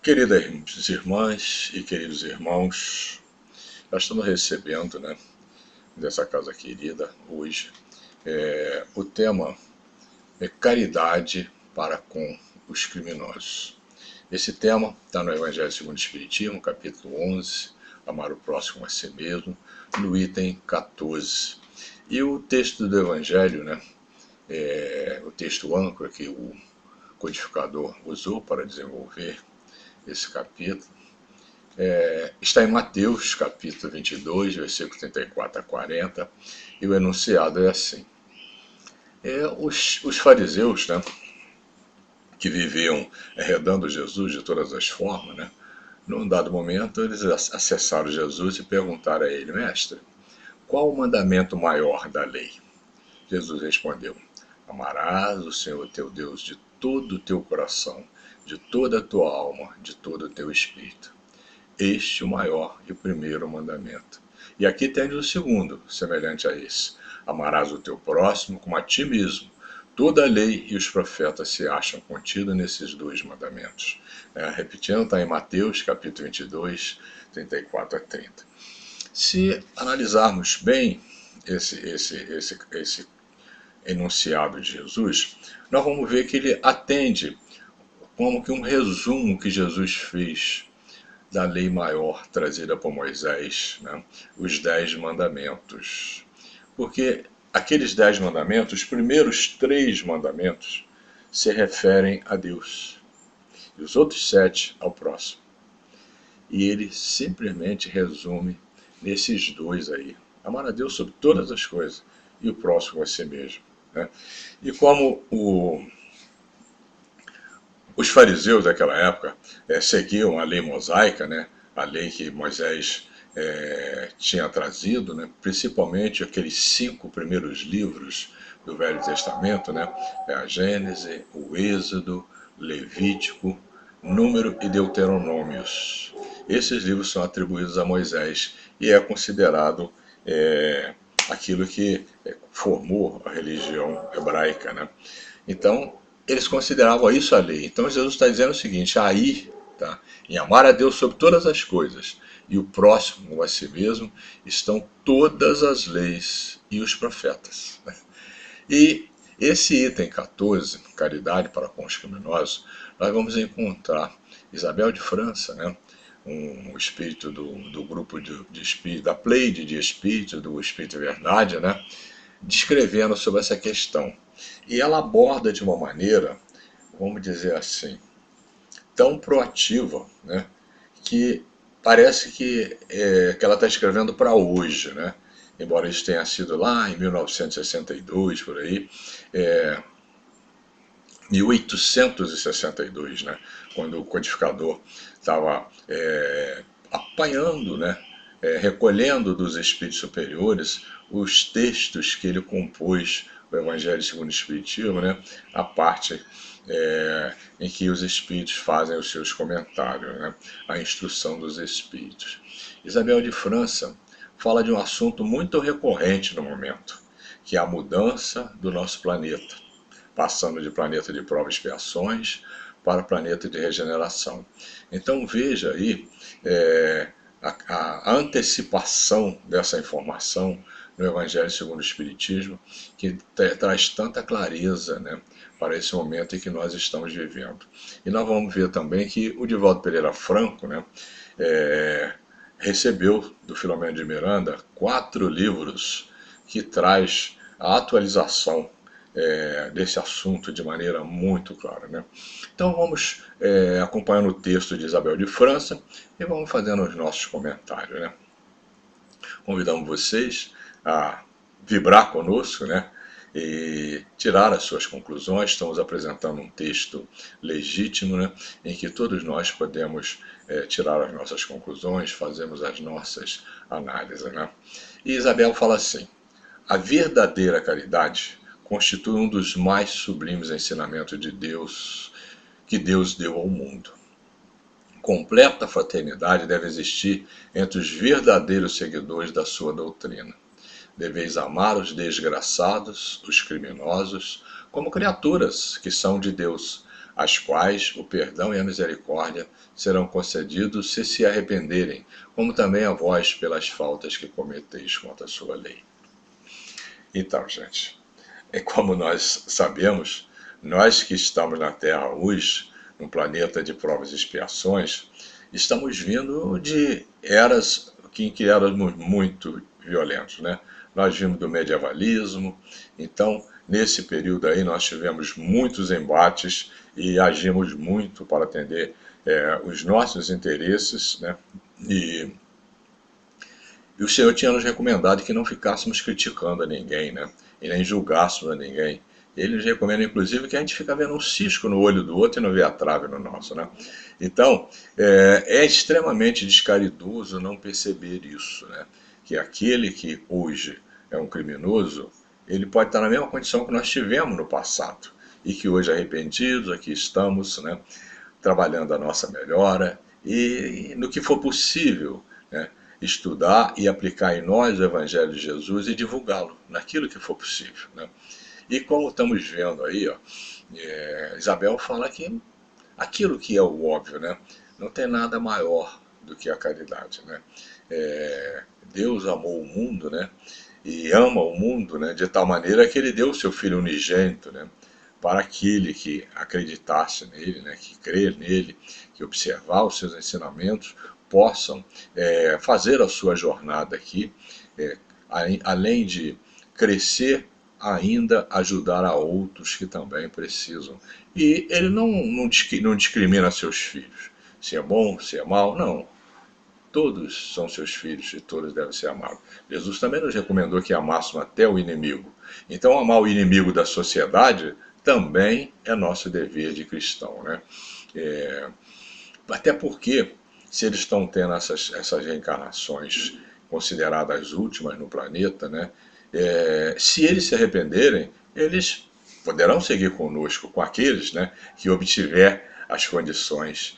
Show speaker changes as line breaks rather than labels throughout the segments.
Queridas irmãs e queridos irmãos, nós estamos recebendo, dessa casa querida hoje, o tema é caridade para com os criminosos. Esse tema está no Evangelho segundo o Espiritismo, capítulo 11, amar o próximo a si mesmo, no item 14. E o texto do Evangelho, o texto âncora que o codificador usou para desenvolver esse capítulo, está em Mateus, capítulo 22, versículo 34 a 40, e o enunciado é assim. Os fariseus, que viviam arredando Jesus de todas as formas, num dado momento eles acessaram Jesus e perguntaram a ele: Mestre, qual o mandamento maior da lei? Jesus respondeu: Amarás o Senhor teu Deus de todo o teu coração, de toda a tua alma, de todo o teu espírito. Este o maior e o primeiro mandamento. E aqui tens o segundo, semelhante a esse: amarás o teu próximo como a ti mesmo. Toda a lei e os profetas se acham contidos nesses dois mandamentos. Repetindo, está em Mateus, capítulo 22, 34 a 30. Se analisarmos bem esse enunciado de Jesus, nós vamos ver que ele atende como que um resumo que Jesus fez da lei maior trazida por Moisés, os 10 mandamentos. Porque aqueles 10 mandamentos, os primeiros 3 mandamentos, se referem a Deus, e os outros 7 ao próximo. E ele simplesmente resume nesses dois aí: amar a Deus sobre todas as coisas e o próximo a si mesmo. E como os fariseus daquela época seguiam a lei mosaica, a lei que Moisés tinha trazido, principalmente aqueles 5 primeiros livros do Velho Testamento, a Gênese, o Êxodo, Levítico, Número e Deuteronômios. Esses livros são atribuídos a Moisés e é considerado aquilo que formou a religião hebraica. Então, eles consideravam isso a lei. Então Jesus está dizendo o seguinte: aí, em amar a Deus sobre todas as coisas e o próximo a si mesmo, estão todas as leis e os profetas. E esse item 14, caridade para com os criminosos, nós vamos encontrar Isabel de França, um espírito do grupo de espírito, da Pleide de espírito, do Espírito Verdade, descrevendo sobre essa questão. E ela aborda de uma maneira, vamos dizer assim, tão proativa, que parece que ela está escrevendo para hoje, embora isso tenha sido lá em 1962, por aí, 1862, quando o codificador estava apanhando, recolhendo dos espíritos superiores os textos que ele compôs, o Evangelho segundo o Espiritismo, a parte em que os espíritos fazem os seus comentários, a instrução dos espíritos. Isabel de França fala de um assunto muito recorrente no momento, que é a mudança do nosso planeta, passando de planeta de provas e expiações para planeta de regeneração. Então veja aí a antecipação dessa informação no Evangelho segundo o Espiritismo, que traz tanta clareza para esse momento em que nós estamos vivendo. E nós vamos ver também que o Divaldo Pereira Franco recebeu do Filomeno de Miranda 4 livros que traz a atualização desse assunto de maneira muito clara. Então vamos acompanhando o texto de Isabel de França e vamos fazendo os nossos comentários. Convidamos vocês a vibrar conosco, e tirar as suas conclusões. Estamos apresentando um texto legítimo, em que todos nós podemos tirar as nossas conclusões, fazemos as nossas análises. E Isabel fala assim: a verdadeira caridade constitui um dos mais sublimes ensinamentos de Deus que Deus deu ao mundo. Completa fraternidade deve existir entre os verdadeiros seguidores da sua doutrina. Deveis amar os desgraçados, os criminosos, como criaturas que são de Deus, as quais o perdão e a misericórdia serão concedidos se arrependerem, como também a vós pelas faltas que cometeis contra a sua lei. Então, gente, é como nós sabemos, nós que estamos na Terra hoje, num planeta de provas e expiações, estamos vindo de eras que éramos muito violentos, né? Nós vimos do medievalismo, então nesse período aí nós tivemos muitos embates e agimos muito para atender os nossos interesses, né? E o Senhor tinha nos recomendado que não ficássemos criticando a ninguém, né? E nem julgássemos a ninguém. Ele nos recomenda, inclusive, que a gente fica vendo um cisco no olho do outro e não vê a trave no nosso, né? Então, é extremamente descaridoso não perceber isso, né? Que aquele que hoje é um criminoso, ele pode estar na mesma condição que nós tivemos no passado. E que hoje, arrependidos, aqui estamos, né? Trabalhando a nossa melhora e no que for possível, né? Estudar e aplicar em nós o Evangelho de Jesus e divulgá-lo naquilo que for possível, né? E como estamos vendo aí, ó, Isabel fala que aquilo que é o óbvio, né? Não tem nada maior do que a caridade, né? Deus amou o mundo, né? E ama o mundo, né? De tal maneira que ele deu o seu Filho unigênito, né? Para aquele que acreditasse nele, né? Que crer nele, que observar os seus ensinamentos, possam fazer a sua jornada aqui, além de crescer, ainda ajudar a outros que também precisam. E ele não discrimina seus filhos, se é bom, se é mal, não. Todos são seus filhos e todos devem ser amados. Jesus também nos recomendou que amássemos até o inimigo. Então, amar o inimigo da sociedade também é nosso dever de cristão, né? Até porque, se eles estão tendo essas reencarnações consideradas últimas no planeta, né? Se eles se arrependerem, eles poderão seguir conosco, com aqueles, né, que obtiver as condições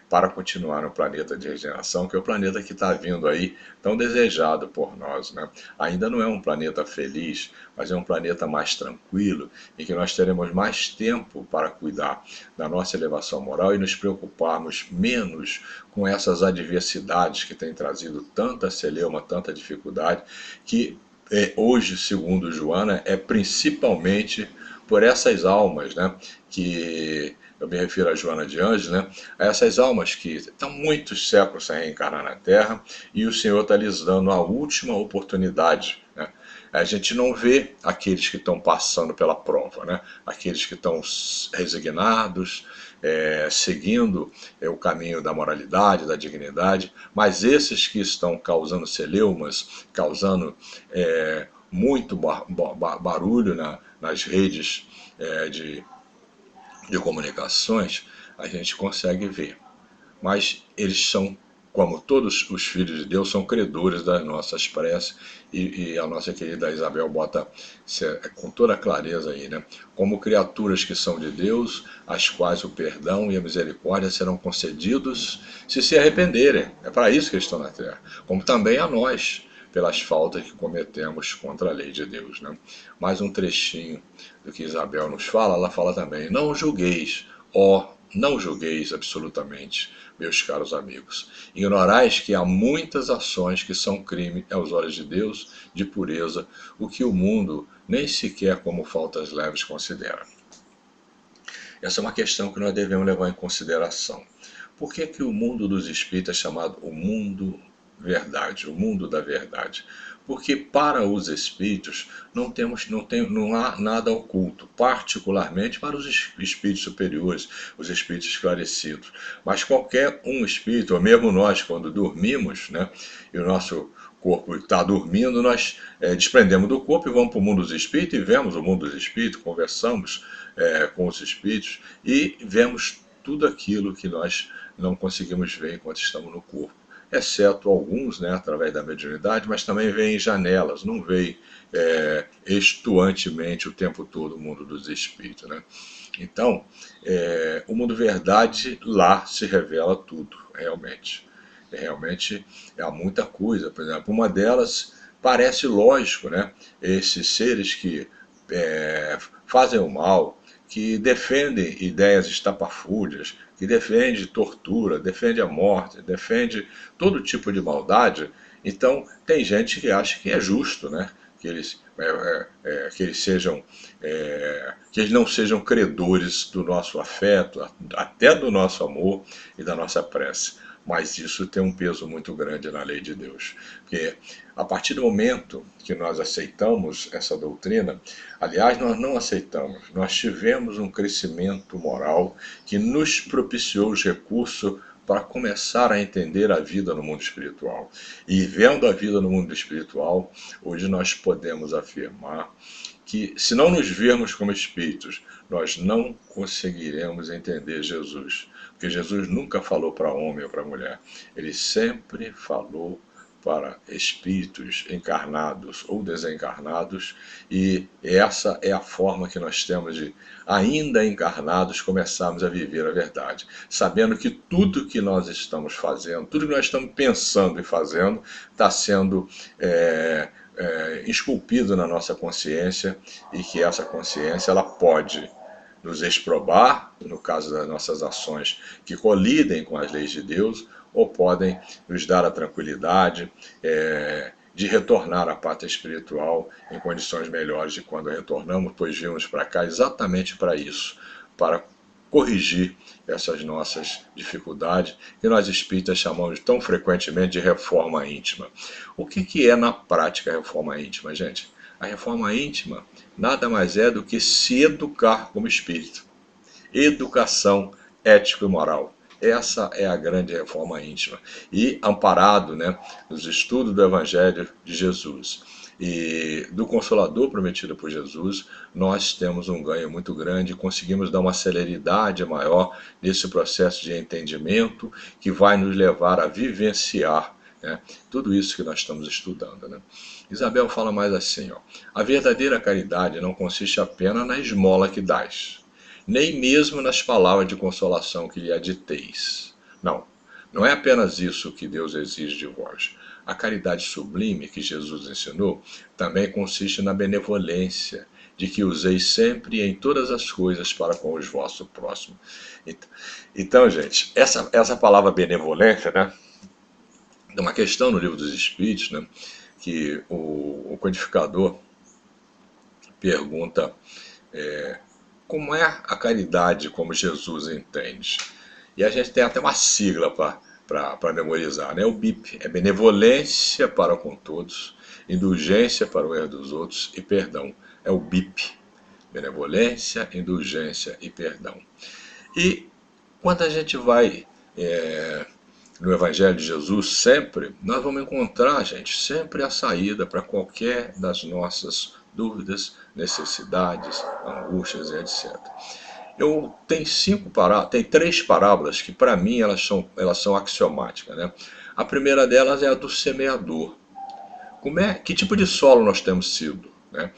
para continuar no planeta de regeneração, que é o planeta que está vindo aí, tão desejado por nós, né? Ainda não é um planeta feliz, mas é um planeta mais tranquilo, em que nós teremos mais tempo para cuidar da nossa elevação moral e nos preocuparmos menos com essas adversidades que têm trazido tanta celeuma, tanta dificuldade, que hoje, segundo Joana, é principalmente por essas almas, né, que eu me refiro a Joana de Anjos, né, a essas almas que estão muitos séculos sem reencarnar na Terra e o Senhor está lhes dando a última oportunidade, né. A gente não vê aqueles que estão passando pela prova, né, aqueles que estão resignados, seguindo o caminho da moralidade, da dignidade, mas esses que estão causando celeumas, causando muito barulho nas redes de comunicações, a gente consegue ver. Mas eles são, como todos os filhos de Deus, são credores das nossas preces, e a nossa querida Isabel bota com toda a clareza aí, né? Como criaturas que são de Deus, às quais o perdão e a misericórdia serão concedidos se arrependerem. É para isso que eles estão na Terra. Como também a nós, pelas faltas que cometemos contra a lei de Deus, né? Mais um trechinho do que Isabel nos fala, ela fala também: não julgueis, não julgueis absolutamente, meus caros amigos. Ignorais que há muitas ações que são crime aos olhos de Deus, de pureza, o que o mundo nem sequer como faltas leves considera. Essa é uma questão que nós devemos levar em consideração. Por que o mundo dos espíritos é chamado o mundo verdade, o mundo da verdade? Porque para os espíritos não há nada oculto, particularmente para os espíritos superiores, os espíritos esclarecidos. Mas qualquer um espírito, ou mesmo nós, quando dormimos, né, e o nosso corpo está dormindo, nós desprendemos do corpo e vamos para o mundo dos espíritos e vemos o mundo dos espíritos, conversamos com os espíritos e vemos tudo aquilo que nós não conseguimos ver enquanto estamos no corpo. Exceto alguns, né, através da mediunidade, mas também vem em janelas, não vem estuantemente o tempo todo o mundo dos espíritos, né? Então, o mundo verdade, lá se revela tudo, realmente. Realmente há muita coisa. Por exemplo, uma delas parece lógico, né? Esses seres que fazem o mal, que defendem ideias estapafúrdias, que defende tortura, defende a morte, defende todo tipo de maldade. Então tem gente que acha que é justo, né? Que eles não sejam credores do nosso afeto, até do nosso amor e da nossa prece. Mas isso tem um peso muito grande na lei de Deus. Porque a partir do momento que nós aceitamos essa doutrina, aliás, nós não aceitamos, nós tivemos um crescimento moral que nos propiciou os recursos para começar a entender a vida no mundo espiritual. E vendo a vida no mundo espiritual, hoje nós podemos afirmar que, se não nos vermos como espíritos, nós não conseguiremos entender Jesus. Porque Jesus nunca falou para homem ou para mulher. Ele sempre falou para espíritos encarnados ou desencarnados, e essa é a forma que nós temos de, ainda encarnados, começarmos a viver a verdade, sabendo que tudo que nós estamos fazendo, tudo que nós estamos pensando e fazendo, está sendo esculpido na nossa consciência, e que essa consciência ela pode nos exprobar, no caso das nossas ações que colidem com as leis de Deus, ou podem nos dar a tranquilidade de retornar à pátria espiritual em condições melhores de quando retornamos, pois vimos para cá exatamente para isso, para corrigir essas nossas dificuldades, que nós espíritas chamamos tão frequentemente de reforma íntima. O que é na prática a reforma íntima, gente? A reforma íntima nada mais é do que se educar como espírito. Educação ética e moral. Essa é a grande reforma íntima. E amparado, né, nos estudos do Evangelho de Jesus e do Consolador prometido por Jesus, nós temos um ganho muito grande, conseguimos dar uma celeridade maior nesse processo de entendimento que vai nos levar a vivenciar, né, tudo isso que nós estamos estudando. Né? Isabel fala mais assim, ó, a verdadeira caridade não consiste apenas na esmola que dás, nem mesmo nas palavras de consolação que lhe aditeis. Não, não é apenas isso que Deus exige de vós. A caridade sublime que Jesus ensinou também consiste na benevolência, de que useis sempre e em todas as coisas para com os vossos próximos. Então, gente, essa palavra benevolência, né, é uma questão no Livro dos Espíritos, né, que o codificador pergunta como é a caridade como Jesus entende. E a gente tem até uma sigla para memorizar, né? O BIP é benevolência para com todos, indulgência para o erro dos outros e perdão. É o BIP, benevolência, indulgência e perdão. E quando a gente vai no Evangelho de Jesus, sempre, nós vamos encontrar, gente, sempre a saída para qualquer das nossas dúvidas, necessidades, angústias e etc. Tem 3 parábolas que, para mim, elas são axiomáticas. Né? A primeira delas é a do semeador. Que tipo de solo nós temos sido? Né?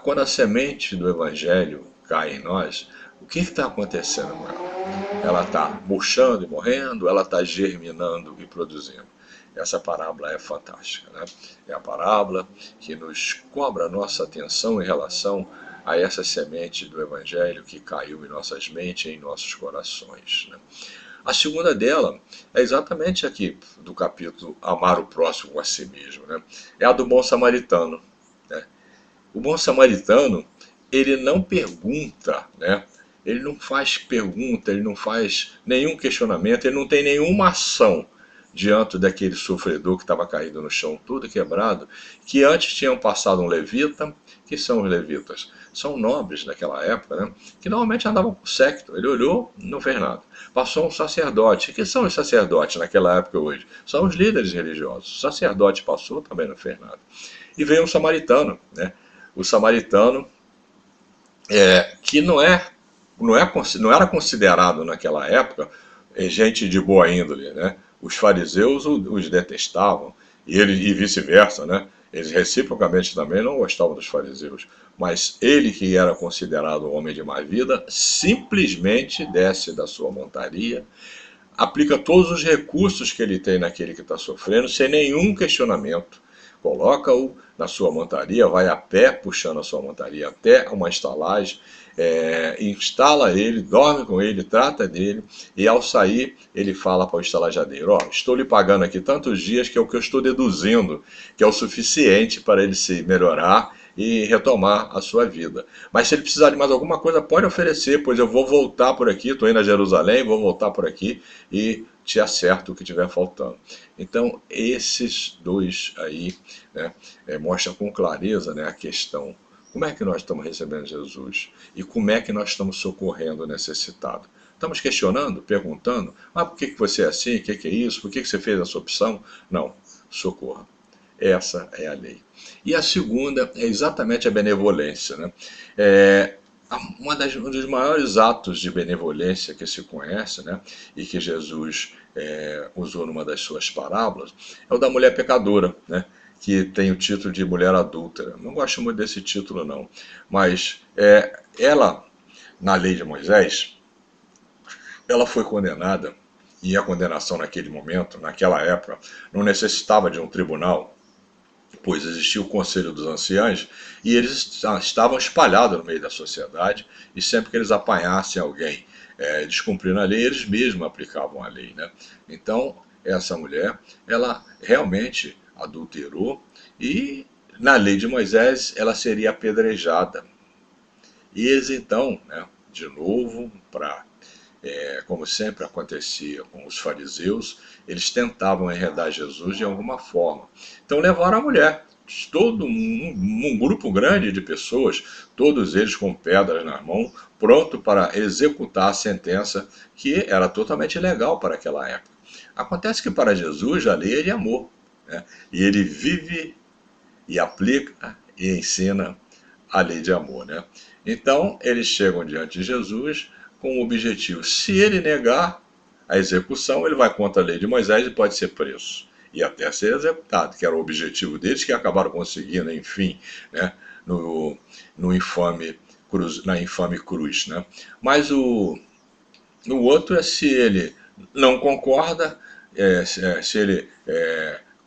Quando a semente do Evangelho cai em nós, o que está acontecendo com ela? Ela está murchando e morrendo, ela está germinando e produzindo. Essa parábola é fantástica, né? É a parábola que nos cobra a nossa atenção em relação a essa semente do Evangelho que caiu em nossas mentes e em nossos corações. Né? A segunda dela é exatamente aqui do capítulo Amar o Próximo com a si mesmo. Né? É a do bom samaritano. Né? O bom samaritano, ele não pergunta, né? Ele não faz pergunta, ele não faz nenhum questionamento, ele não tem nenhuma ação diante daquele sofredor que estava caído no chão, todo quebrado, que antes tinham passado um levita. Que são os levitas? São nobres naquela época, né? Que normalmente andavam com séquito. Ele olhou, não fez nada. Passou um sacerdote. Que são os sacerdotes naquela época hoje? São os líderes religiosos. O sacerdote passou, também não fez nada. E veio um samaritano, né? O samaritano, que não era considerado naquela época gente de boa índole, né? Os fariseus os detestavam, e vice-versa, né? Eles reciprocamente também não gostavam dos fariseus. Mas ele, que era considerado um homem de má vida, simplesmente desce da sua montaria, aplica todos os recursos que ele tem naquele que está sofrendo, sem nenhum questionamento. Coloca-o na sua montaria, vai a pé puxando a sua montaria até uma estalagem, instala ele, dorme com ele, trata dele, e ao sair ele fala para o estalajadeiro: ó, estou lhe pagando aqui tantos dias que é o que eu estou deduzindo, que é o suficiente para ele se melhorar e retomar a sua vida. Mas se ele precisar de mais alguma coisa, pode oferecer, pois eu vou voltar por aqui, estou indo a Jerusalém, vou voltar por aqui e te acerto o que estiver faltando. Então, esses dois aí, né, mostram com clareza, né, a questão. Como é que nós estamos recebendo Jesus? E como é que nós estamos socorrendo o necessitado? Estamos questionando, perguntando: por que você é assim? O que é isso? Por que você fez essa opção? Não, socorra. Essa é a lei. E a segunda é exatamente a benevolência. Né? Um dos maiores atos de benevolência que se conhece, né, e que Jesus usou numa das suas parábolas, é o da mulher pecadora, né, que tem o título de mulher adúltera. Não gosto muito desse título, não. Mas ela, na lei de Moisés, ela foi condenada, e a condenação naquele momento, naquela época, não necessitava de um tribunal, pois existia o Conselho dos Anciãos e eles estavam espalhados no meio da sociedade, e sempre que eles apanhassem alguém descumprindo a lei, eles mesmos aplicavam a lei. Né? Então, essa mulher, ela realmente adulterou e, na lei de Moisés, ela seria apedrejada. E eles então, né, de novo, como sempre acontecia com os fariseus, eles tentavam enredar Jesus de alguma forma. Então levaram a mulher, todo um grupo grande de pessoas, todos eles com pedras na mão, pronto para executar a sentença que era totalmente legal para aquela época. Acontece que para Jesus a lei é de amor, né? E ele vive e aplica e ensina a lei de amor. Né? Então, eles chegam diante de Jesus com o objetivo: se ele negar a execução, ele vai contra a lei de Moisés e pode ser preso e até ser executado, que era o objetivo deles, que acabaram conseguindo, enfim, né, no infame cruz, na infame cruz. Né? Mas o outro é se ele não concorda, se ele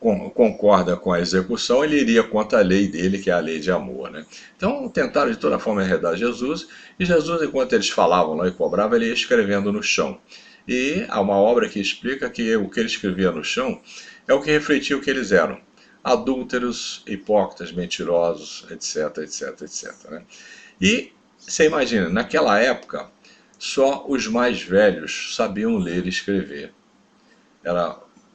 concorda com a execução, ele iria contra a lei dele, que é a lei de amor. Né? Então tentaram de toda forma enredar Jesus, e Jesus, enquanto eles falavam lá e cobravam, ele ia escrevendo no chão. E há uma obra que explica que o que ele escrevia no chão é o que refletia o que eles eram: adúlteros, hipócritas, mentirosos, etc, etc, etc. Né? E você imagina, naquela época, só os mais velhos sabiam ler e escrever.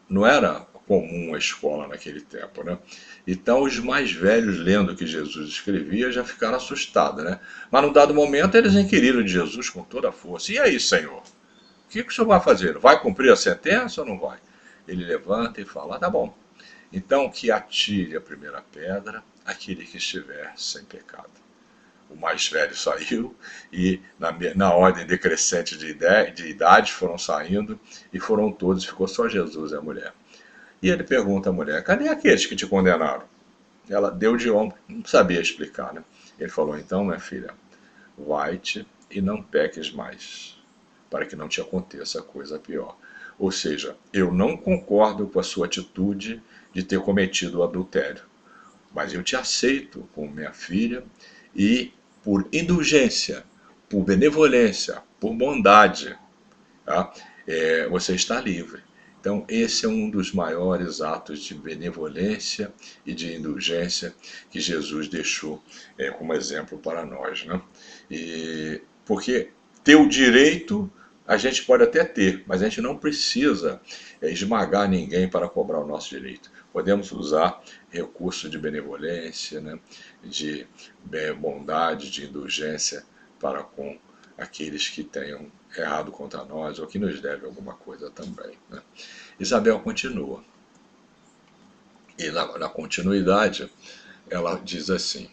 Não era comum a escola naquele tempo, né? Então os mais velhos, lendo o que Jesus escrevia, já ficaram assustados, né? Mas num dado momento eles inquiriram de Jesus com toda a força: e aí, Senhor? O que o senhor vai fazer? Vai cumprir a sentença ou não vai? Ele levanta e fala: tá bom. Então que atire a primeira pedra aquele que estiver sem pecado. O mais velho saiu e, na ordem decrescente de idade, foram saindo e foram todos, ficou só Jesus e a mulher. E ele pergunta à mulher: cadê aqueles que te condenaram? Ela deu de ombro, não sabia explicar. Né? Ele falou: então, minha filha, vai-te e não peques mais, para que não te aconteça coisa pior. Ou seja, eu não concordo com a sua atitude de ter cometido o adultério, mas eu te aceito como minha filha e, por indulgência, por benevolência, por bondade, tá? Você está livre. Então, esse é um dos maiores atos de benevolência e de indulgência que Jesus deixou como exemplo para nós. Né? Porque ter o direito a gente pode até ter, mas a gente não precisa esmagar ninguém para cobrar o nosso direito. Podemos usar recursos de benevolência, né, de bondade, de indulgência para com aqueles que tenham errado contra nós ou que nos devem alguma coisa também. Né? Isabel continua. E na continuidade, ela diz assim: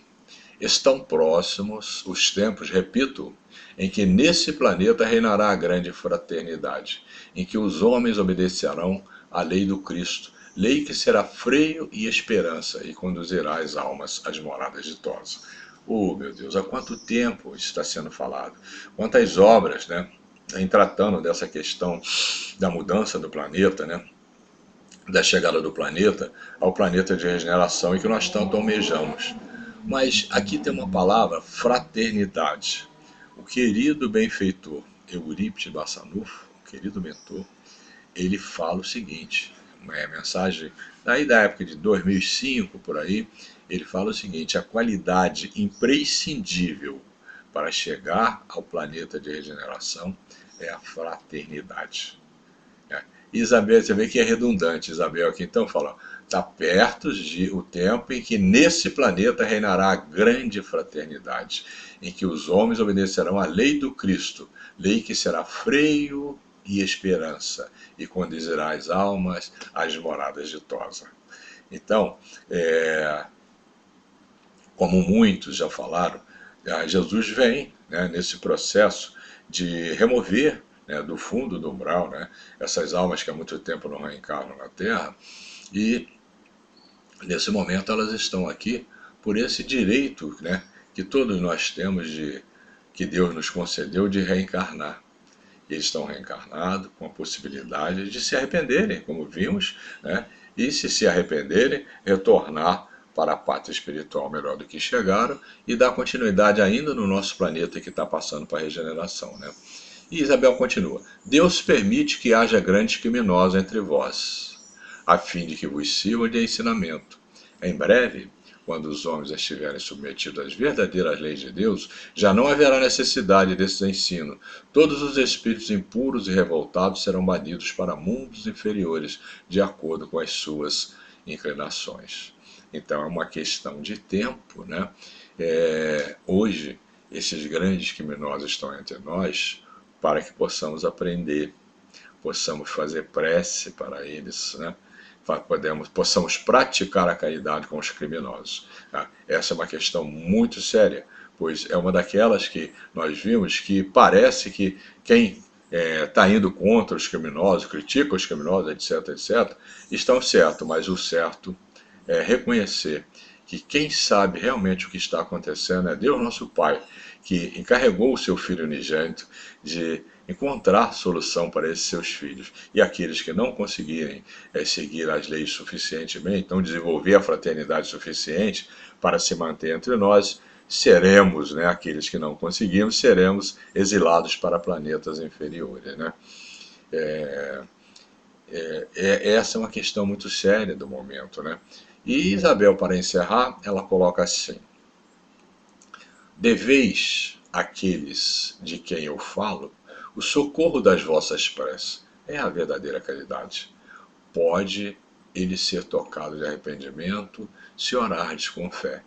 estão próximos os tempos, repito, em que nesse planeta reinará a grande fraternidade, em que os homens obedecerão à lei do Cristo, lei que será freio e esperança e conduzirá as almas às moradas ditosas. Oh, meu Deus, há quanto tempo isso está sendo falado? Quantas obras, né, em tratando dessa questão da mudança do planeta, né, da chegada do planeta ao planeta de regeneração e que nós tanto almejamos. Mas aqui tem uma palavra: fraternidade. o querido benfeitor Eurípides Bassanufo, o querido mentor, ele fala o seguinte, uma mensagem daí da época de 2005 por aí, ele fala o seguinte: a qualidade imprescindível para chegar ao planeta de regeneração é a fraternidade. Isabel, você vê que é redundante, Isabel aqui então fala, está perto de o tempo em que nesse planeta reinará a grande fraternidade, em que os homens obedecerão à lei do Cristo, lei que será freio e esperança, e conduzirá as almas às moradas ditosas. Então, como muitos já falaram, Jesus vem, né, nesse processo de remover, né, do fundo do umbral, né, essas almas que há muito tempo não reencarnam na Terra, e nesse momento elas estão aqui por esse direito, né, que todos nós temos, que Deus nos concedeu, de reencarnar. Eles estão reencarnados com a possibilidade de se arrependerem, como vimos, né, e se arrependerem, retornar para a pátria espiritual melhor do que chegaram e dar continuidade ainda no nosso planeta que está passando para a regeneração. Né? E Isabel continua: Deus permite que haja grandes criminosos entre vós, a fim de que vos sirvam de ensinamento. Em breve, quando os homens estiverem submetidos às verdadeiras leis de Deus, já não haverá necessidade desses ensinos. Todos os espíritos impuros e revoltados serão banidos para mundos inferiores, de acordo com as suas inclinações. Então é uma questão de tempo, né? Hoje, esses grandes criminosos estão entre nós para que possamos aprender, possamos fazer prece para eles, né? Possamos praticar a caridade com os criminosos. Tá? Essa é uma questão muito séria, pois é uma daquelas que nós vimos que parece que quem está indo contra os criminosos, critica os criminosos, etc., etc., estão certos, mas o certo é reconhecer que quem sabe realmente o que está acontecendo é Deus nosso Pai, que encarregou o seu Filho unigênito de encontrar solução para esses seus filhos. E aqueles que não conseguirem seguir as leis suficientemente, não desenvolver a fraternidade suficiente para se manter entre nós, seremos, né, aqueles que não conseguimos, seremos exilados para planetas inferiores. Né? Essa é uma questão muito séria do momento. Né? E Isabel, para encerrar, ela coloca assim: deveis àqueles de quem eu falo o socorro das vossas preces. É a verdadeira caridade. Pode ele ser tocado de arrependimento se orardes com fé.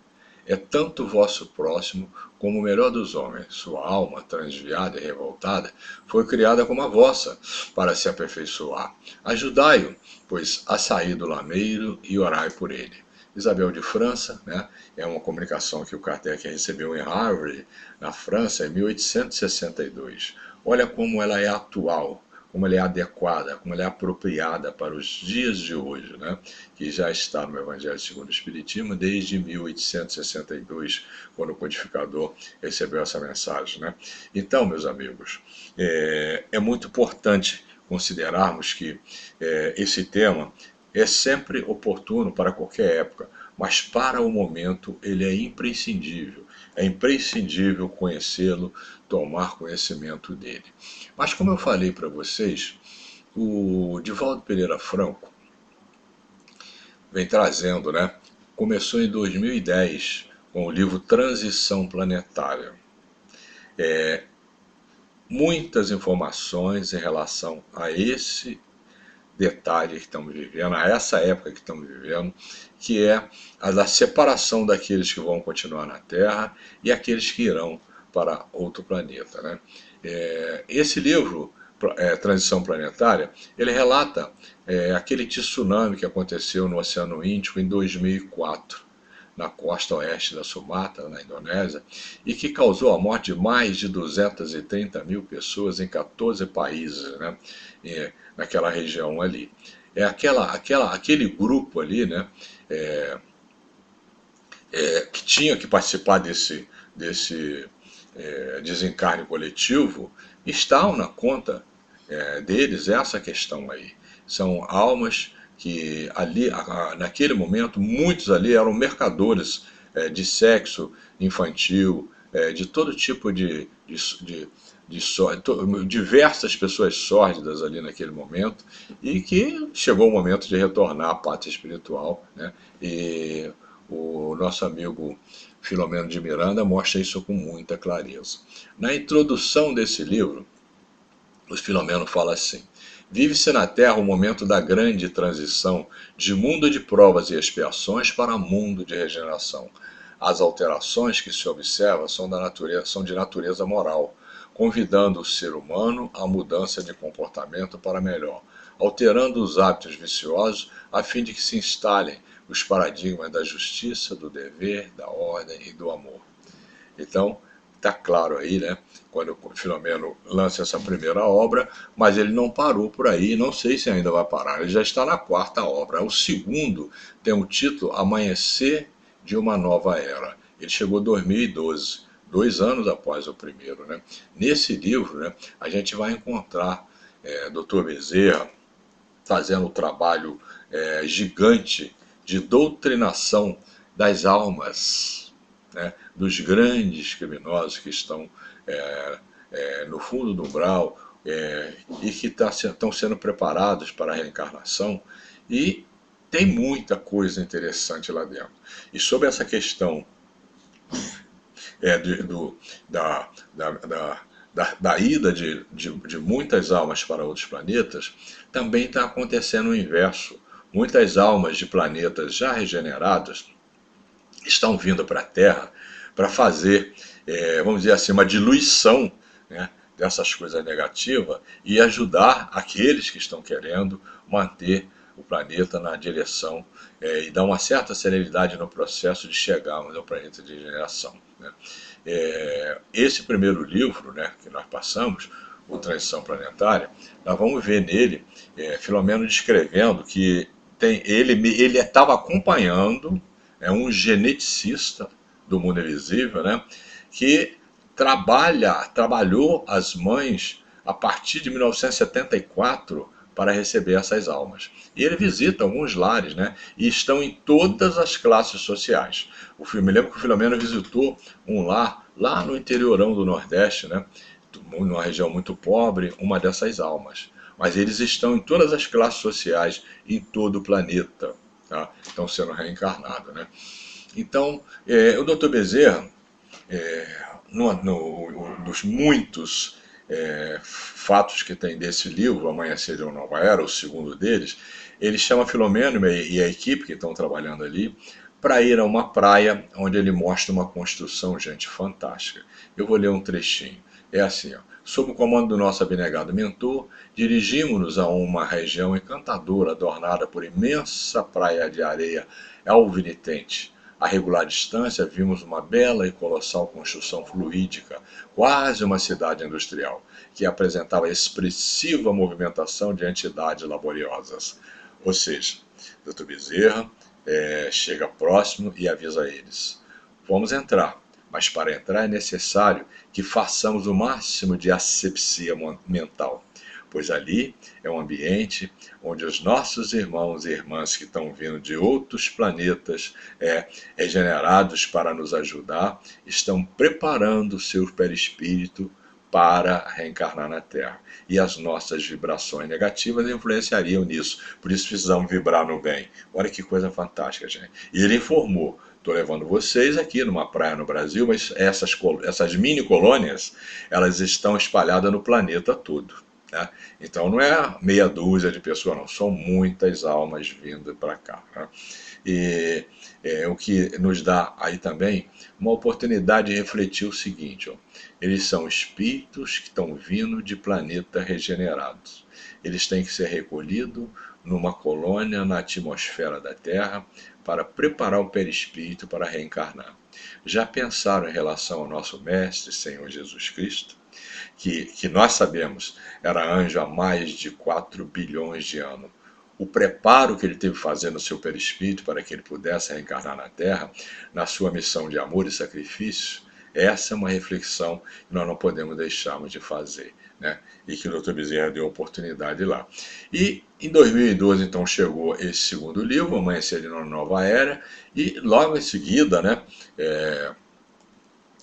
É tanto o vosso próximo como o melhor dos homens. Sua alma, transviada e revoltada, foi criada como a vossa, para se aperfeiçoar. Ajudai-o, pois, a sair do lameiro e orai por ele. Isabel de França, né, é uma comunicação que o Kardec recebeu em Harvard, na França, em 1862. Olha como ela é atual, como ela é adequada, como ela é apropriada para os dias de hoje, né? Que já está no Evangelho segundo o Espiritismo desde 1862, quando o codificador recebeu essa mensagem. Né? Então, meus amigos, é muito importante considerarmos que esse tema é sempre oportuno para qualquer época, mas para o momento ele é imprescindível. É imprescindível conhecê-lo, tomar conhecimento dele. Mas como eu falei para vocês, o Divaldo Pereira Franco vem trazendo, né? Começou em 2010 com o livro Transição Planetária. Muitas informações em relação a esse detalhe que estamos vivendo, a essa época que estamos vivendo, que é a da separação daqueles que vão continuar na Terra e aqueles que irão para outro planeta. Né? Esse livro, Transição Planetária, ele relata aquele tsunami que aconteceu no Oceano Índico em 2004, na costa oeste da Sumatra, na Indonésia, e que causou a morte de mais de 230 mil pessoas em 14 países, né, naquela região ali. Aquele grupo ali, né, que tinha que participar desse desencarne coletivo, estão na conta deles essa questão aí. São almas que ali, naquele momento, muitos ali eram mercadores de sexo infantil, de todo tipo diversas pessoas sórdidas ali naquele momento, e que chegou o momento de retornar à pátria espiritual, né? E o nosso amigo Filomeno de Miranda mostra isso com muita clareza. Na introdução desse livro, o Filomeno fala assim: vive-se na Terra o momento da grande transição de mundo de provas e expiações para mundo de regeneração. As alterações que se observam são de natureza moral, convidando o ser humano à mudança de comportamento para melhor, alterando os hábitos viciosos a fim de que se instalem os paradigmas da justiça, do dever, da ordem e do amor. Então, está claro aí, né? Quando o Filomeno lança essa primeira obra, mas ele não parou por aí, não sei se ainda vai parar, ele já está na quarta obra. O segundo tem o título Amanhecer de uma Nova Era. Ele chegou em 2012, 2 anos após o primeiro, né? Nesse livro, né, a gente vai encontrar Dr. Bezerra fazendo um trabalho gigante de doutrinação das almas, né, dos grandes criminosos que estão no fundo do umbral, e que estão sendo preparados para a reencarnação, e tem muita coisa interessante lá dentro. E sobre essa questão de, do, da ida de muitas almas para outros planetas, também está acontecendo o inverso. Muitas almas de planetas já regenerados estão vindo para a Terra para fazer, vamos dizer assim, uma diluição, né, dessas coisas negativas e ajudar aqueles que estão querendo manter o planeta na direção e dar uma certa celeridade no processo de chegarmos ao planeta de regeneração, né? Esse primeiro livro, né, que nós passamos, o Transição Planetária, nós vamos ver nele Filomeno descrevendo que ele estava acompanhando um geneticista do mundo invisível, né, que trabalhou as mães a partir de 1974 para receber essas almas. E ele visita alguns lares, né? E estão em todas as classes sociais. Me lembro que o Filomeno visitou um lar lá no interiorão do Nordeste, né? Numa região muito pobre, uma dessas almas. Mas eles estão em todas as classes sociais, em todo o planeta, tá? Estão sendo reencarnados, né? Então, o Dr. Bezerra, dos muitos fatos que tem desse livro, Amanhecer de uma Nova Era, o segundo deles, ele chama Filomeno e a equipe que estão trabalhando ali para ir a uma praia onde ele mostra uma construção, gente, fantástica. Eu vou ler um trechinho. É assim, ó. Sob o comando do nosso abnegado mentor, dirigimos-nos a uma região encantadora, adornada por imensa praia de areia alvinitente. A regular distância, vimos uma bela e colossal construção fluídica, quase uma cidade industrial, que apresentava expressiva movimentação de entidades laboriosas. Ou seja, Dr. Bezerra chega próximo e avisa eles: vamos entrar, mas para entrar é necessário que façamos o máximo de asepsia mental, pois ali é um ambiente onde os nossos irmãos e irmãs que estão vindo de outros planetas regenerados para nos ajudar, estão preparando o seu perispírito para reencarnar na Terra. E as nossas vibrações negativas influenciariam nisso. Por isso precisamos vibrar no bem. Olha que coisa fantástica, gente. E ele informou: estou levando vocês aqui numa praia no Brasil, mas essas mini colônias, elas estão espalhadas no planeta todo. Né? Então não é meia dúzia de pessoas, não. São muitas almas vindo para cá. Né? E o que nos dá aí também uma oportunidade de refletir o seguinte: ó, eles são espíritos que estão vindo de planetas regenerados. Eles têm que ser recolhidos numa colônia na atmosfera da Terra para preparar o perispírito para reencarnar. Já pensaram em relação ao nosso Mestre, Senhor Jesus Cristo, que nós sabemos era anjo há mais de 4 bilhões de anos? O preparo que ele teve fazendo no seu perispírito para que ele pudesse reencarnar na Terra, na sua missão de amor e sacrifício, essa é uma reflexão que nós não podemos deixarmos de fazer, né? E que o Dr. Bezerra deu oportunidade lá. E em 2012, então, chegou esse segundo livro, Amanhecer de uma Nova Era, e logo em seguida, né,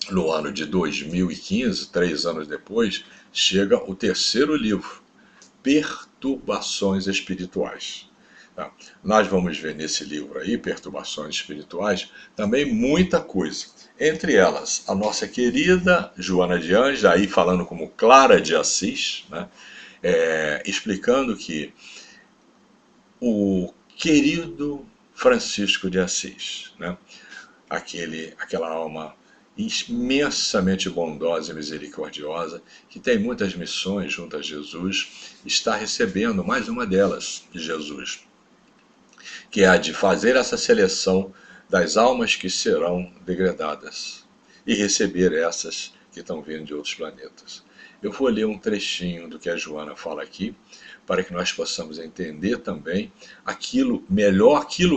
no ano de 2015, 3 anos depois, chega o terceiro livro, Perturbações Espirituais. Tá? Nós vamos ver nesse livro aí, Perturbações Espirituais, também muita coisa. Entre elas, a nossa querida Joana de Anjos, aí falando como Clara de Assis, né? Explicando que o querido Francisco de Assis, né? Aquela alma imensamente bondosa e misericordiosa, que tem muitas missões junto a Jesus, está recebendo mais uma delas de Jesus, que é a de fazer essa seleção das almas que serão degradadas e receber essas que estão vindo de outros planetas. Eu vou ler um trechinho do que a Joana fala aqui, para que nós possamos entender também aquilo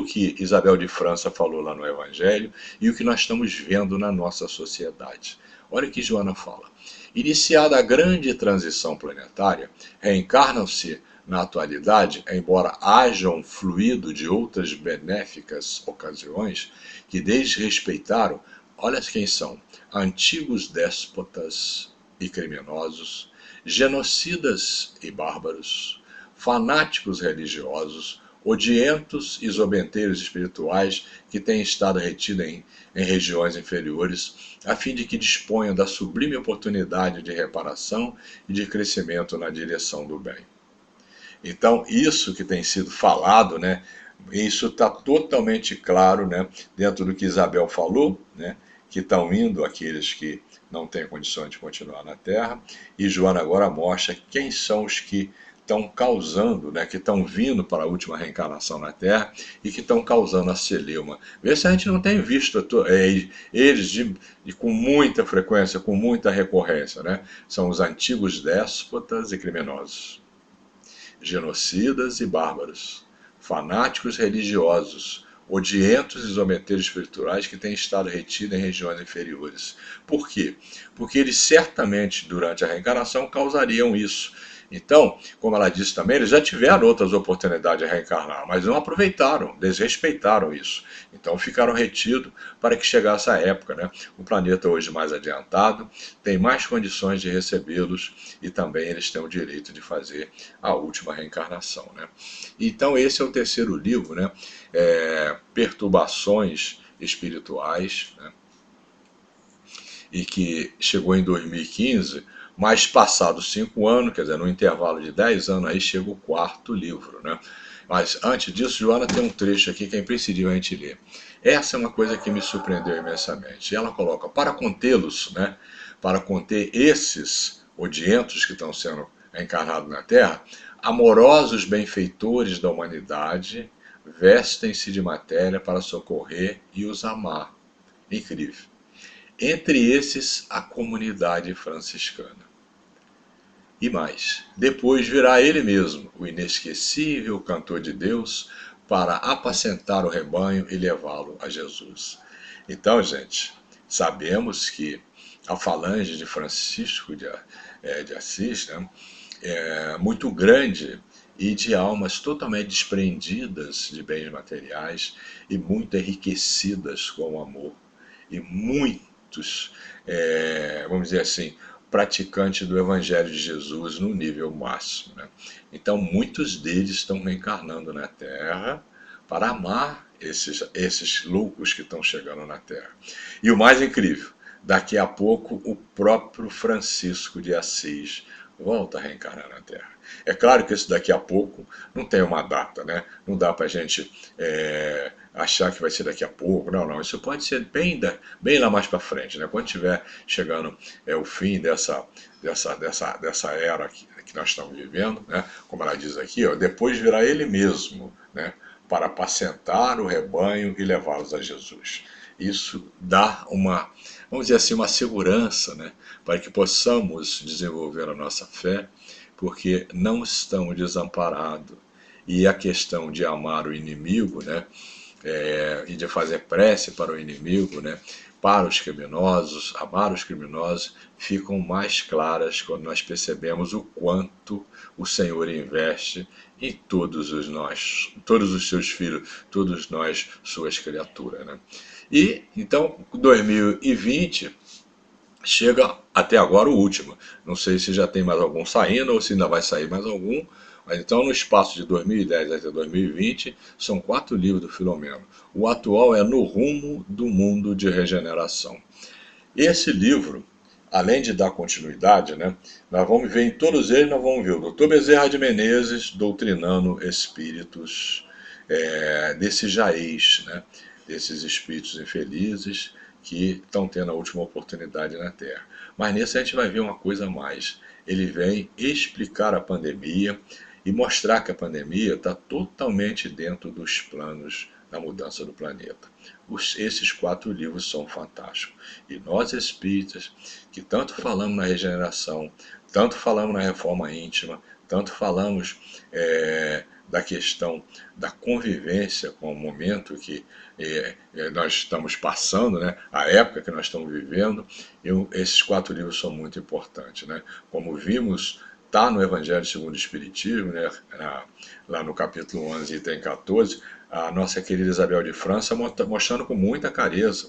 que Isabel de França falou lá no Evangelho e o que nós estamos vendo na nossa sociedade. Olha o que Joana fala. Iniciada a grande transição planetária, reencarnam-se na atualidade, embora haja um fluido de outras benéficas ocasiões que desrespeitaram, olha quem são, antigos déspotas e criminosos, genocidas e bárbaros, fanáticos religiosos, odientos e zombeteiros espirituais que têm estado retidos em regiões inferiores, a fim de que disponham da sublime oportunidade de reparação e de crescimento na direção do bem. Então, isso que tem sido falado, né, isso está totalmente claro, né, dentro do que Isabel falou, né, que estão indo aqueles que não têm condições de continuar na Terra, e Joana agora mostra quem são os que estão causando, né, que estão vindo para a última reencarnação na Terra e que estão causando a celeuma. Vê se a gente não tem visto eles com muita frequência, com muita recorrência, né? São os antigos déspotas e criminosos, genocidas e bárbaros, fanáticos religiosos, odientos e zombeteiros espirituais que têm estado retidos em regiões inferiores. Por quê? Porque eles certamente, durante a reencarnação, causariam isso. Então, como ela disse também, eles já tiveram outras oportunidades de reencarnar, mas não aproveitaram, desrespeitaram isso. Então ficaram retidos para que chegasse a época, né? O planeta hoje mais adiantado tem mais condições de recebê-los e também eles têm o direito de fazer a última reencarnação, né? Então esse é o terceiro livro, né? Perturbações Espirituais, né? E que chegou em 2015, mas passados 5 anos, quer dizer, no intervalo de 10 anos, aí chega o quarto livro, né? Mas antes disso, Joana tem um trecho aqui que é imprescindível a gente ler. Essa é uma coisa que me surpreendeu imensamente. Ela coloca, para contê-los, né, para conter esses odientos que estão sendo encarnados na Terra, amorosos benfeitores da humanidade vestem-se de matéria para socorrer e os amar. Incrível. Entre esses, a comunidade franciscana. E mais, depois virá ele mesmo, o inesquecível cantor de Deus, para apacentar o rebanho e levá-lo a Jesus. Então, gente, sabemos que a falange de Francisco de Assis, né, é muito grande e de almas totalmente desprendidas de bens materiais e muito enriquecidas com o amor. E muitos, vamos dizer assim, praticantes do Evangelho de Jesus no nível máximo, né? Então, muitos deles estão reencarnando na Terra para amar esses loucos que estão chegando na Terra. E o mais incrível, daqui a pouco o próprio Francisco de Assis volta a reencarnar na Terra. É claro que isso daqui a pouco não tem uma data, né? Não dá para a gente achar que vai ser daqui a pouco. Não, não. Isso pode ser bem lá mais para frente, né? Quando estiver chegando o fim dessa era que nós estamos vivendo, né? Como ela diz aqui, ó, depois virá ele mesmo, né? Para apacentar o rebanho e levá-los a Jesus. Isso dá uma, vamos dizer assim, uma segurança, né? Para que possamos desenvolver a nossa fé, porque não estamos desamparados. E a questão de amar o inimigo, né? E de fazer prece para o inimigo, né? Para os criminosos, amar os criminosos, ficam mais claras quando nós percebemos o quanto o Senhor investe em todos os seus filhos, todos nós, suas criaturas, né? E então, 2020 chega até agora o último. Não sei se já tem mais algum saindo ou se ainda vai sair mais algum. Mas então, no espaço de 2010 até 2020, são 4 livros do Filomeno. O atual é No Rumo do Mundo de Regeneração. Esse livro, além de dar continuidade, né, nós vamos ver em todos eles, nós vamos ver o Dr. Bezerra de Menezes doutrinando espíritos desse jaez, né, desses espíritos infelizes que estão tendo a última oportunidade na Terra. Mas nesse a gente vai ver uma coisa a mais. Ele vem explicar a pandemia e mostrar que a pandemia está totalmente dentro dos planos da mudança do planeta. Esses 4 livros são fantásticos. E nós espíritas, que tanto falamos na regeneração, tanto falamos na reforma íntima, tanto falamos da questão da convivência com o momento que nós estamos passando, né? A época que nós estamos vivendo, esses 4 livros são muito importantes, né? Como vimos, está no Evangelho segundo o Espiritismo, né? Lá no capítulo 11, item 14, a nossa querida Isabel de França mostrando com muita clareza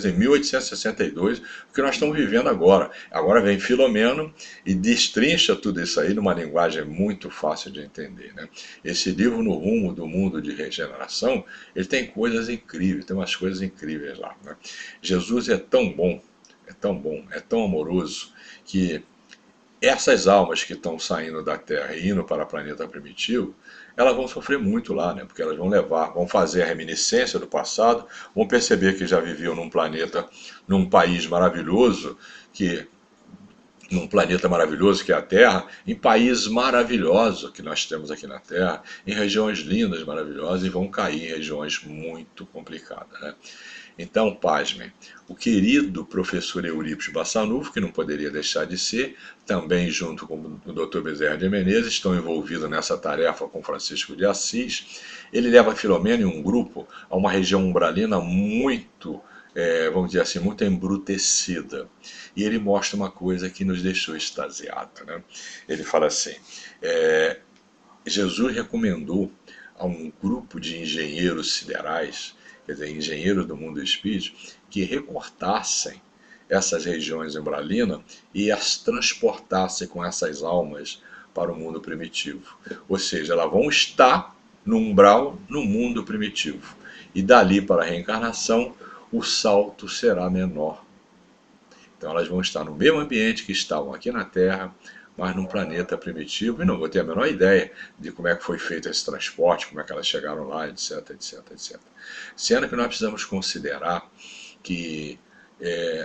em 1862 o que nós estamos vivendo agora. Agora vem Filomeno e destrincha tudo isso aí numa linguagem muito fácil de entender, né? Esse livro No Rumo do Mundo de Regeneração, ele tem coisas incríveis, tem umas coisas incríveis lá, né? Jesus é tão bom, é tão amoroso, que essas almas que estão saindo da Terra e indo para o planeta primitivo, elas vão sofrer muito lá, né? Porque elas vão fazer a reminiscência do passado, vão perceber que já viviam num planeta, num país maravilhoso, num planeta maravilhoso que é a Terra, em países maravilhosos que nós temos aqui na Terra, em regiões lindas, maravilhosas, e vão cair em regiões muito complicadas, né? Então, pasmem, o querido professor Eurípides Bassanufo, que não poderia deixar de ser, também junto com o Dr. Bezerra de Menezes, estão envolvidos nessa tarefa com Francisco de Assis. Ele leva Filomeno e um grupo a uma região umbralina muito, vamos dizer assim, muito embrutecida. E ele mostra uma coisa que nos deixou extasiados, né? Ele fala assim, Jesus recomendou a um grupo de engenheiros siderais, quer dizer, engenheiros do mundo espírita, que recortassem essas regiões umbralinas e as transportassem com essas almas para o mundo primitivo. Ou seja, elas vão estar no umbral, no mundo primitivo. E dali para a reencarnação, o salto será menor. Então elas vão estar no mesmo ambiente que estavam aqui na Terra, mas num planeta primitivo, e não vou ter a menor ideia de como é que foi feito esse transporte, como é que elas chegaram lá, etc, etc, etc. Sendo que nós precisamos considerar que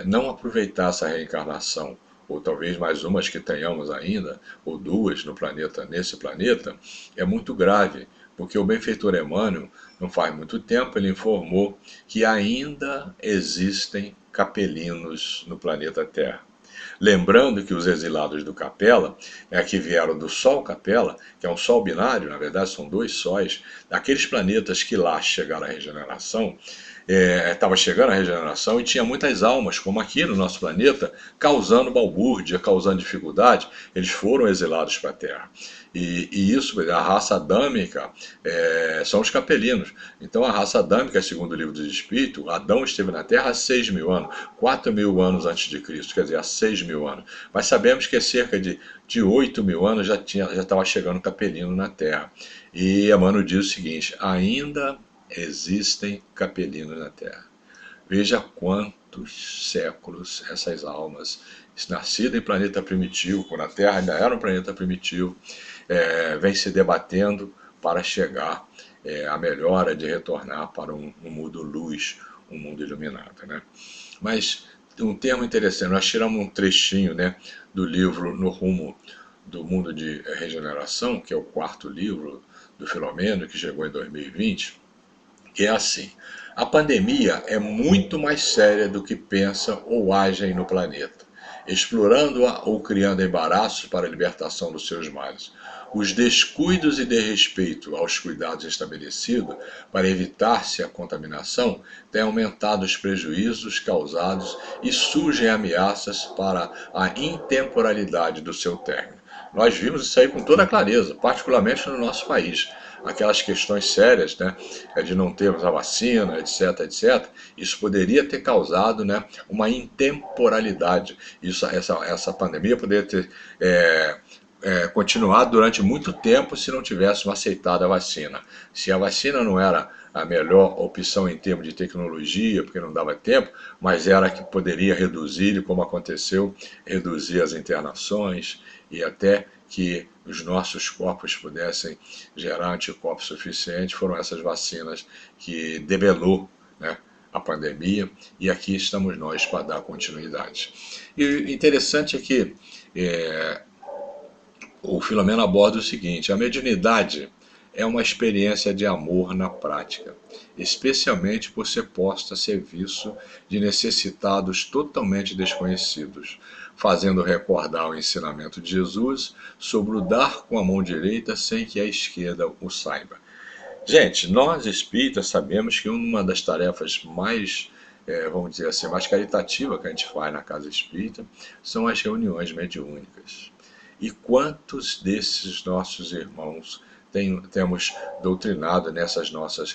não aproveitar essa reencarnação, ou talvez mais umas que tenhamos ainda, ou 2 no planeta, nesse planeta, é muito grave, porque o benfeitor Emmanuel, não faz muito tempo, ele informou que ainda existem capelinos no planeta Terra. Lembrando que os exilados do Capela, que vieram do Sol Capela, que é um Sol binário, na verdade são 2 sóis, aqueles planetas que lá chegaram à regeneração, estava chegando a regeneração e tinha muitas almas, como aqui no nosso planeta, causando balbúrdia, causando dificuldade, eles foram exilados para a Terra. E isso, a raça adâmica, são os capelinos. Então a raça adâmica, segundo o livro dos Espíritos, Adão esteve na Terra há 6.000 anos, 4.000 anos antes de Cristo, quer dizer, há 6.000 anos. Mas sabemos que cerca de 8.000 anos já estava chegando capelino na Terra. E Emmanuel diz o seguinte, ainda existem capelinos na Terra. Veja quantos séculos essas almas, nascidas em planeta primitivo, quando a Terra ainda era um planeta primitivo, vem se debatendo para chegar à melhora de retornar para um mundo luz, um mundo iluminado, né? Mas um termo interessante, nós tiramos um trechinho, né, do livro No Rumo do Mundo de Regeneração, que é o 4º livro do Filomeno, que chegou em 2020, que é assim, a pandemia é muito mais séria do que pensam ou agem no planeta, explorando-a ou criando embaraços para a libertação dos seus males. Os descuidos e desrespeito aos cuidados estabelecidos para evitar-se a contaminação têm aumentado os prejuízos causados e surgem ameaças para a intemporalidade do seu término. Nós vimos isso aí com toda clareza, particularmente no nosso país. Aquelas questões sérias, né, de não termos a vacina, etc, etc, isso poderia ter causado, né, uma intemporalidade. Essa pandemia poderia ter continuado durante muito tempo se não tivéssemos aceitado a vacina. Se a vacina não era a melhor opção em termos de tecnologia, porque não dava tempo, mas era a que poderia reduzir, e como aconteceu, reduzir as internações e até que os nossos corpos pudessem gerar anticorpos suficientes, foram essas vacinas que debelou, né, a pandemia, e aqui estamos nós para dar continuidade. E o interessante é que o Filomeno aborda o seguinte: a mediunidade é uma experiência de amor na prática, especialmente por ser posta a serviço de necessitados totalmente desconhecidos, fazendo recordar o ensinamento de Jesus sobre o dar com a mão direita sem que a esquerda o saiba. Gente, nós espíritas sabemos que uma das tarefas mais, vamos dizer assim, mais caritativa que a gente faz na casa espírita são as reuniões mediúnicas. E quantos desses nossos irmãos temos doutrinado nessas nossas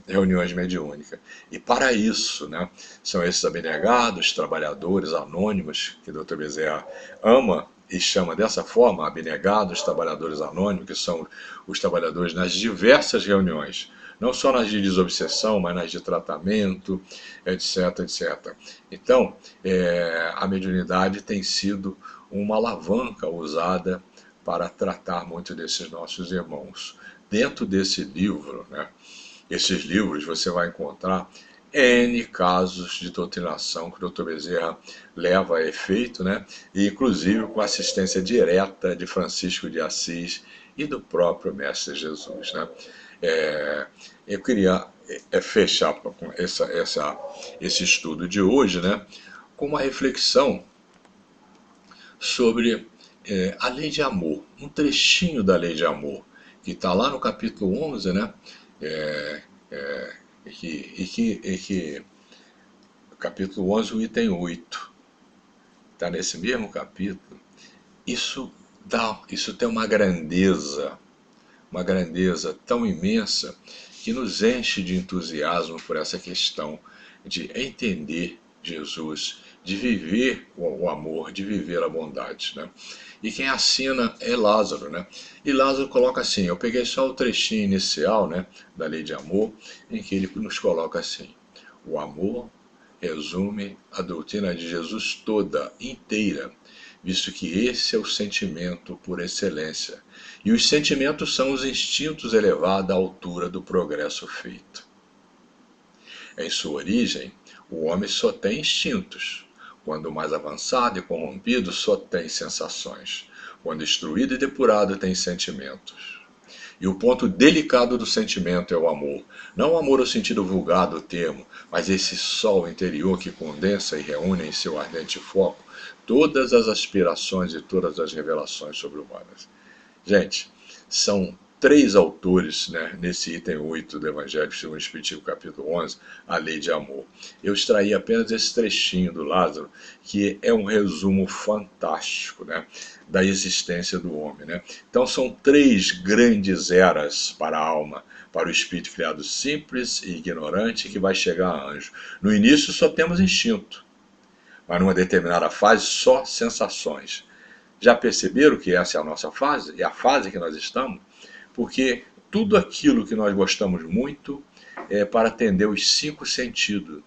reuniões mediúnicas? E para isso, né, são esses abnegados, trabalhadores anônimos, que o Dr. Bezerra ama e chama dessa forma, abnegados, trabalhadores anônimos, que são os trabalhadores nas diversas reuniões, não só nas de desobsessão, mas nas de tratamento, etc, etc. Então, a mediunidade tem sido uma alavanca usada para tratar muito desses nossos irmãos. Dentro desse livro, né, esses livros você vai encontrar N casos de doutrinação que o Dr. Bezerra leva a efeito, né, e inclusive com assistência direta de Francisco de Assis e do próprio Mestre Jesus, né. Eu queria fechar com esse estudo de hoje, né, com uma reflexão sobre a lei de amor, um trechinho da lei de amor, que está lá no capítulo 11, né, capítulo 11, o item 8, está nesse mesmo capítulo. Isso tem uma grandeza tão imensa que nos enche de entusiasmo por essa questão de entender Jesus, de viver o amor, de viver a bondade, né? E quem assina é Lázaro, né? E Lázaro coloca assim, eu peguei só o trechinho inicial, né, da lei de amor, em que ele nos coloca assim: o amor resume a doutrina de Jesus toda, inteira, visto que esse é o sentimento por excelência, e os sentimentos são os instintos elevados à altura do progresso feito. Em sua origem, o homem só tem instintos. Quando mais avançado e corrompido, só tem sensações. Quando instruído e depurado, tem sentimentos. E o ponto delicado do sentimento é o amor. Não o amor no sentido vulgar do termo, mas esse sol interior que condensa e reúne em seu ardente foco todas as aspirações e todas as revelações sobre-humanas. Gente, são 3 autores, né, nesse item 8 do Evangelho segundo o Espiritismo, capítulo 11, a lei de amor. Eu extraí apenas esse trechinho do Lázaro, que é um resumo fantástico, né, da existência do homem, né? Então são 3 grandes eras para a alma, para o espírito criado simples e ignorante que vai chegar a anjo. No início só temos instinto, mas numa determinada fase só sensações. Já perceberam que essa é a nossa fase? É a fase que nós estamos? Porque tudo aquilo que nós gostamos muito é para atender os 5 sentidos,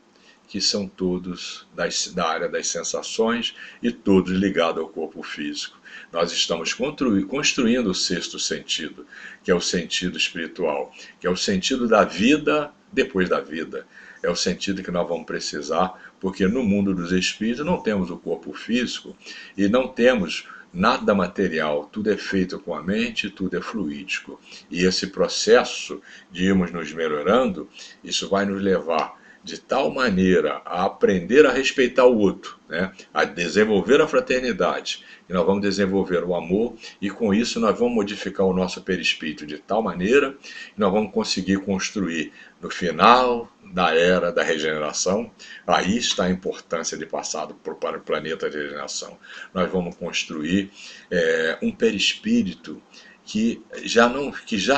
que são todos da área das sensações e todos ligados ao corpo físico. Nós estamos construindo o 6º sentido, que é o sentido espiritual, que é o sentido da vida depois da vida. É o sentido que nós vamos precisar, porque no mundo dos espíritos não temos o corpo físico e não temos nada material, tudo é feito com a mente, tudo é fluídico. E esse processo de irmos nos melhorando, isso vai nos levar de tal maneira a aprender a respeitar o outro, né? A desenvolver a fraternidade, e nós vamos desenvolver o amor, e com isso nós vamos modificar o nosso perispírito de tal maneira que nós vamos conseguir construir no final da era da regeneração. Aí está a importância de passar para o planeta de regeneração. Nós vamos construir um perispírito que já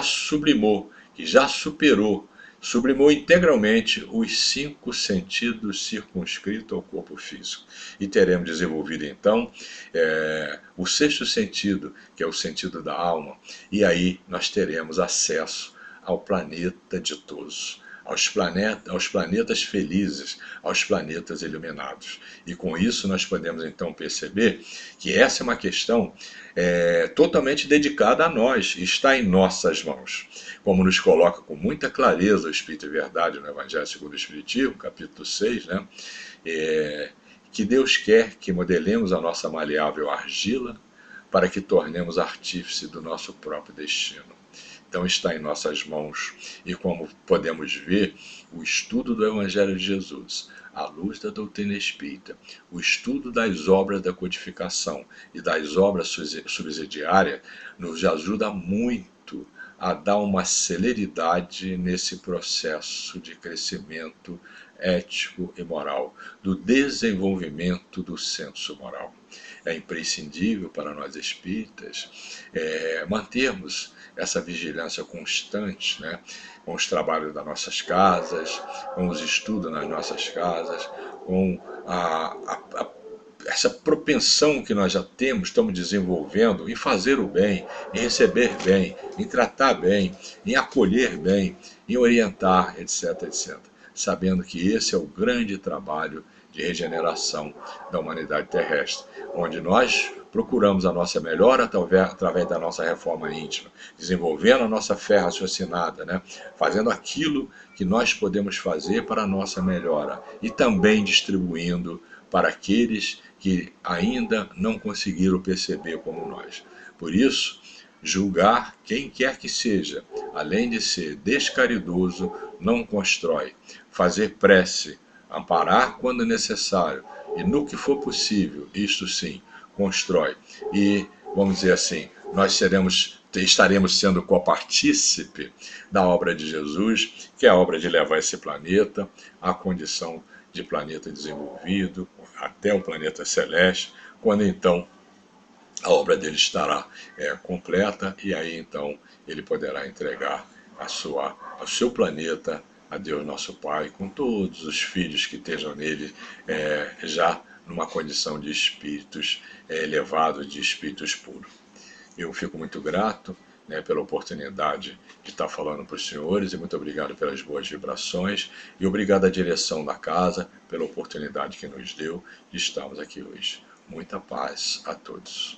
sublimou, que já sublimou integralmente os 5 sentidos circunscritos ao corpo físico. E teremos desenvolvido então o 6º sentido, que é o sentido da alma, e aí nós teremos acesso ao planeta ditoso, aos planetas felizes, aos planetas iluminados. E com isso nós podemos então perceber que essa é uma questão totalmente dedicada a nós, está em nossas mãos. Como nos coloca com muita clareza o Espírito e Verdade no Evangelho segundo o Espiritismo, capítulo 6, né? Que Deus quer que modelemos a nossa maleável argila para que tornemos artífice do nosso próprio destino. Então está em nossas mãos, e como podemos ver, o estudo do Evangelho de Jesus, à luz da doutrina espírita, o estudo das obras da codificação e das obras subsidiárias, nos ajuda muito a dar uma celeridade nesse processo de crescimento ético e moral, do desenvolvimento do senso moral. É imprescindível para nós espíritas mantermos essa vigilância constante, né, com os trabalhos das nossas casas, com os estudos nas nossas casas, com essa propensão que nós já temos, estamos desenvolvendo em fazer o bem, em receber bem, em tratar bem, em acolher bem, em orientar, etc, etc. Sabendo que esse é o grande trabalho de regeneração da humanidade terrestre, onde nós procuramos a nossa melhora através da nossa reforma íntima, desenvolvendo a nossa fé raciocinada, né? Fazendo aquilo que nós podemos fazer para a nossa melhora e também distribuindo para aqueles que ainda não conseguiram perceber como nós. Por isso, julgar quem quer que seja, além de ser descaridoso, não constrói. Fazer prece, amparar quando necessário e no que for possível, isto sim, constrói. E, vamos dizer assim, nós estaremos sendo copartícipe da obra de Jesus, que é a obra de levar esse planeta à condição de planeta desenvolvido, até o planeta celeste, quando então a obra dele estará completa, e aí então ele poderá entregar ao seu planeta a Deus nosso Pai, com todos os filhos que estejam nele já numa condição de espíritos elevados, de espíritos puros. Eu fico muito grato, né, pela oportunidade de estar falando para os senhores, e muito obrigado pelas boas vibrações, e obrigado à direção da casa pela oportunidade que nos deu de estarmos aqui hoje. Muita paz a todos.